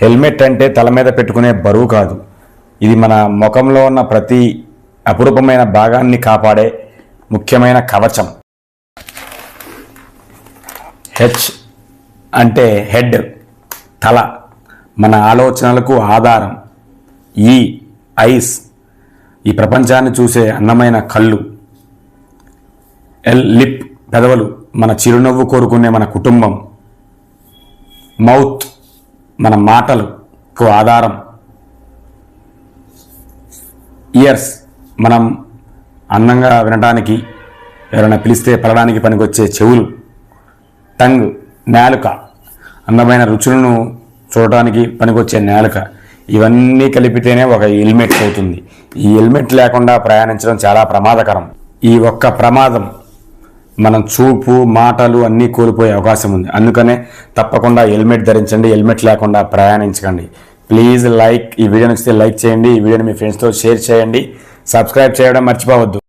Helmet అంటే తల మీద పెట్టుకునే బరువు కాదు, ఇది మన ముఖంలో ఉన్న ప్రతి అపురూపమైన భాగాన్ని కాపాడే ముఖ్యమైన కవచం. హెచ్ అంటే హెడ్, తల, మన ఆలోచనలకు ఆధారం. ఈ ఐస్, ఈ ప్రపంచాన్ని చూసే అందమైన కళ్ళు. ఎల్ లిప్, పెదవులు, మన చిరునవ్వు కోరుకునే మన కుటుంబం. మౌత్, మన మాటలకు ఆధారం. ఇయర్స్, మనం అందంగా వినడానికి, ఎవరైనా పిలిస్తే పలడానికి పనికొచ్చే చెవులు. టంగ్, నాలుక, అందమైన రుచులను చూడటానికి పనికొచ్చే నాలుక. ఇవన్నీ కలిపితేనే ఒక హెల్మెట్ అవుతుంది. ఈ హెల్మెట్ లేకుండా ప్రయాణించడం చాలా ప్రమాదకరం. ఈ ఒక్క ప్రమాదం మనం చూపు, మాటలు అన్నీ కోల్పోయే అవకాశం ఉంది. అందుకనే తప్పకుండా హెల్మెట్ ధరించండి, హెల్మెట్ లేకుండా ప్రయాణించకండి. ప్లీజ్ లైక్, ఈ వీడియో నచ్చితే లైక్ చేయండి, ఈ వీడియోని మీ ఫ్రెండ్స్తో షేర్ చేయండి, సబ్స్క్రైబ్ చేయడం మర్చిపోవద్దు.